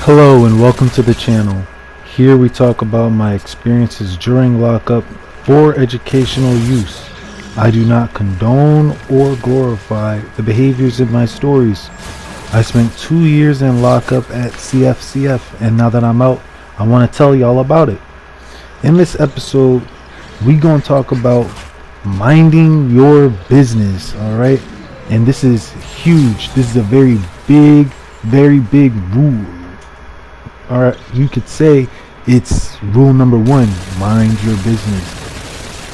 Hello and welcome to the channel. Here we talk about my experiences during lockup for educational use. I do not condone or glorify the behaviors in my stories. I spent 2 years in lockup at CFCF, and now that I'm out, I want to tell y'all about it. In this episode, we gonna talk about minding your business, alright? And this is huge. This is a very big rule. Or you could say it's rule number 1, mind your business.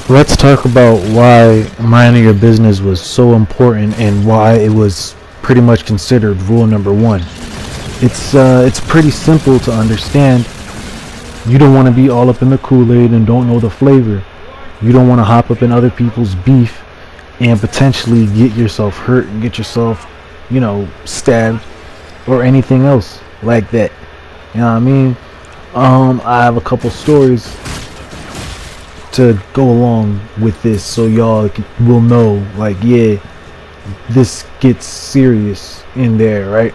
Let's talk about why minding your business was so important and why it was pretty much considered rule number 1. It's pretty simple to understand. You don't want to be all up in the Kool-Aid and don't know the flavor. You don't want to hop up in other people's beef and potentially get yourself hurt and get yourself, stabbed or anything else like that. You know what I mean? I have a couple stories to go along with this so y'all will know, like, yeah, this gets serious in there, right?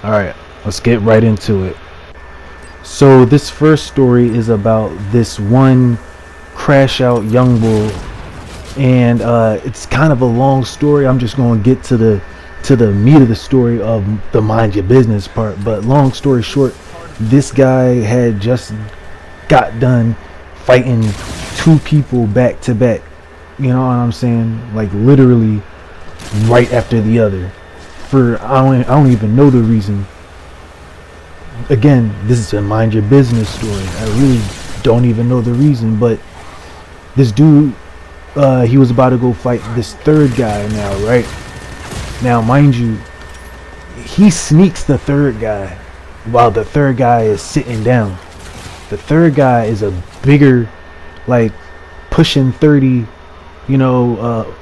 Alright, let's get right into it. So this first story is about this one crash out young bull, and it's kind of a long story. I'm just going to get to the meat of the story of the mind your business part, but long story short, this guy had just got done fighting 2 people back to back. You know what I'm saying? Like literally right after the other. For I don't even know the reason. Again, this is a mind your business story. I really don't even know the reason, but this dude, he was about to go fight this third guy now, right? Now, mind you, he sneaks the third guy while the third guy is sitting down. The third guy is a bigger, like pushing 30,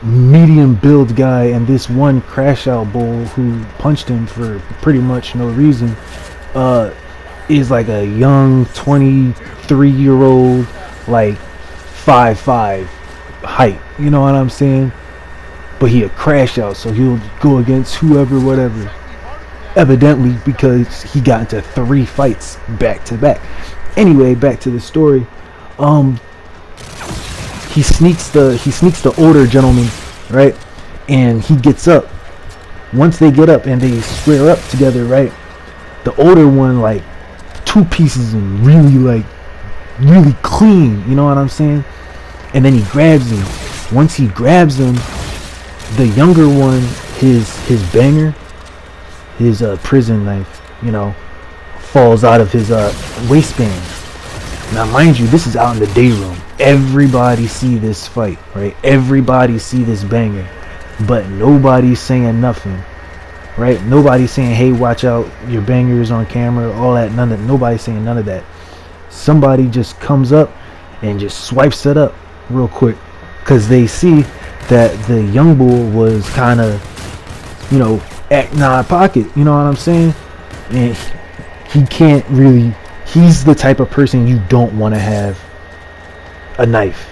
medium build guy, and this one crash out bull who punched him for pretty much no reason is like a young 23-year-old, like 5'5" height. You know what I'm saying? But he a crash out, so he'll go against whoever, whatever. Evidently because he got into 3 fights back to back. Anyway, back to the story. He sneaks the older gentleman, right? And he gets up. Once they get up and they square up together, right? The older one, like, 2 pieces him really clean, you know what I'm saying? And then he grabs him. Once he grabs him, the younger one, his banger, his prison knife, falls out of his waistband. Now mind you, this is out in the day room. Everybody see this fight, right? Everybody see this banger, but nobody's saying nothing, right? Nobody's saying, hey, watch out, your banger is on camera, all that. Nobody's saying none of that. Somebody just comes up and just swipes it up real quick, because they see that the young bull was kind of, acting out of pocket, you know what I'm saying? And he can't really, he's the type of person you don't want to have a knife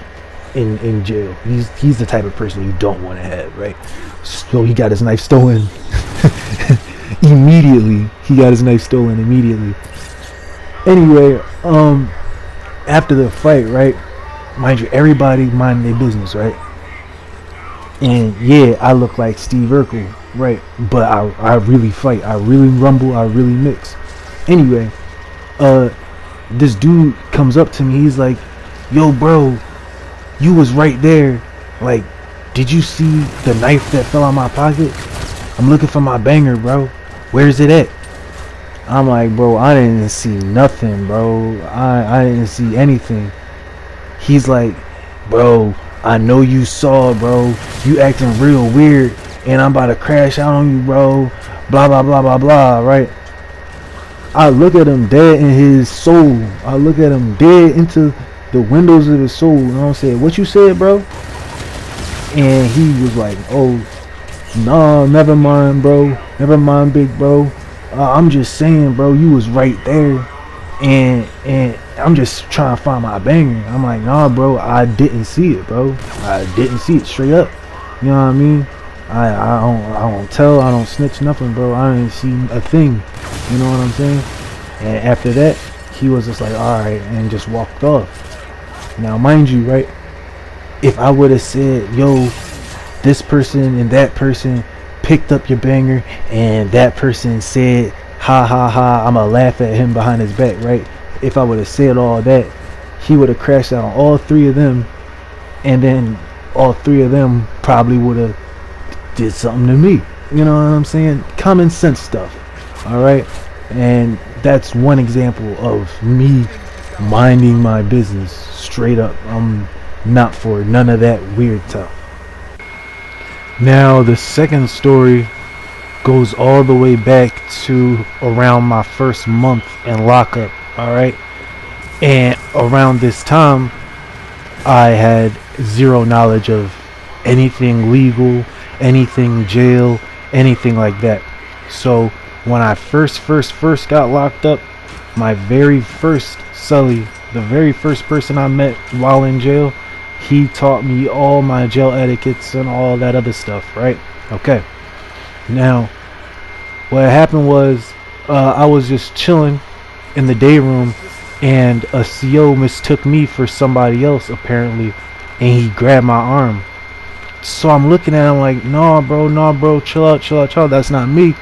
in jail. He's the type of person you don't want to have, right? So he got his knife stolen immediately. Anyway, after the fight, right? Mind you, everybody minding their business, right? And yeah, I look like Steve Urkel, right? But I really fight. I really rumble. I really mix. Anyway, this dude comes up to me. He's like, yo, bro, you was right there. Like, did you see the knife that fell out my pocket? I'm looking for my banger, bro. Where's it at? I'm like, bro, I didn't see nothing, bro. I didn't see anything. He's like, bro, I know you saw, bro. You acting real weird, and I'm about to crash out on you, bro. Blah, blah, blah, blah, blah, right? I look at him dead in his soul. I look at him dead into the windows of his soul, and I'm saying, what you said, bro? And he was like, oh, no, never mind, bro. Never mind, big bro. I'm just saying, bro, you was right there, and I'm just trying to find my banger. I'm like, nah, bro, I didn't see it, bro. I didn't see it, straight up. You know what I mean? I don't tell, I don't snitch, nothing, bro. I didn't see a thing. You know what I'm saying? And after that, he was just like, all right, and just walked off. Now, mind you, right, if I would have said, yo, this person and that person picked up your banger, and that person said, ha ha ha, I'ma laugh at him behind his back, right? If I would have said all that, he would have crashed out on all three of them, and then all three of them probably would have did something to me. You know what I'm saying? Common sense stuff. All right, and that's one example of me minding my business straight up. I'm not for none of that weird stuff. Now the second story goes all the way back to around my first month in lockup. All right, and around this time I had zero knowledge of anything legal, anything jail, anything like that. So when I first got locked up, my very first Sully, the very first person I met while in jail, he taught me all my jail etiquettes and all that other stuff, right? Okay. Now, what happened was, I was just chilling in the day room, and a CO mistook me for somebody else apparently, and he grabbed my arm. So I'm looking at him like, nah bro, chill out, that's not me.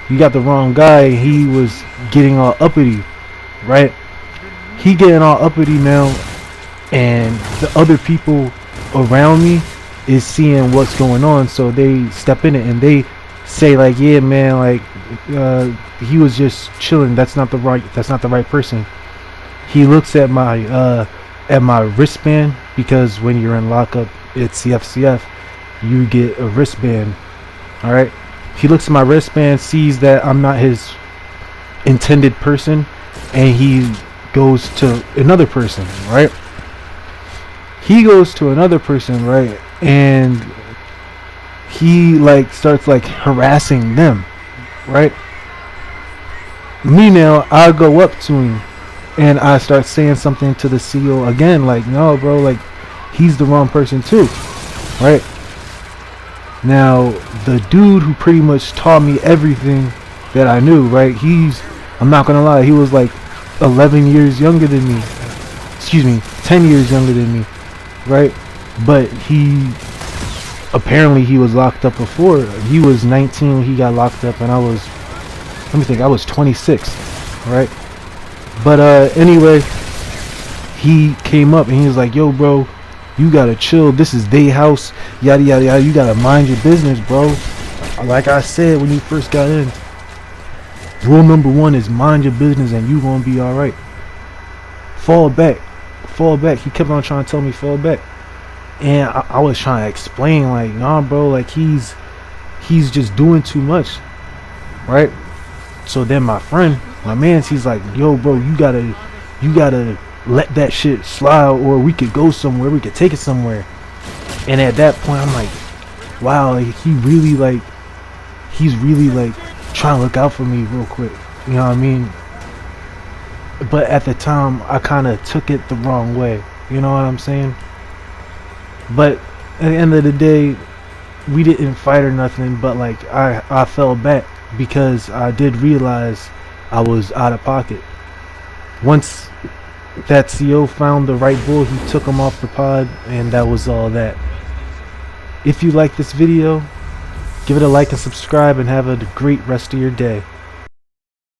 You got the wrong guy. He was getting all uppity, right? He getting all uppity now, and the other people around me is seeing what's going on, so they step in it and they say like, yeah man, like he was just chilling, that's not the right person. He looks at my wristband, because when you're in lockup at CFCF you get a wristband. All right, he looks at my wristband, sees that I'm not his intended person, and he goes to another person, right? And he like starts like harassing them, right? Me now, I go up to him and I start saying something to the CO again, like, no bro, like he's the wrong person too, right? Now the dude who pretty much taught me everything that I knew, right, I'm not gonna lie, he was like 11 years younger than me, 10 years younger than me, right? But he was locked up before. He was 19 when he got locked up, and I was 26, right? But anyway, he came up and he was like, yo bro, you gotta chill, this is they house, yada yada yada, you gotta mind your business, bro. Like I said when you first got in, rule number 1 is mind your business and you gonna be alright. Fall back. He kept on trying to tell me fall back, and I was trying to explain like, nah bro, like he's just doing too much, right? So then my man's, he's like, yo bro, you gotta let that shit slide, or we could go somewhere, we could take it somewhere. And at that point I'm like, wow, like he's really like trying to look out for me real quick, you know what I mean? But at the time I kind of took it the wrong way, you know what I'm saying? But at the end of the day, we didn't fight or nothing, but like I fell back because I did realize I was out of pocket. Once that CO found the right bull, he took him off the pod, and that was all that. If you like this video, give it a like and subscribe, and have a great rest of your day.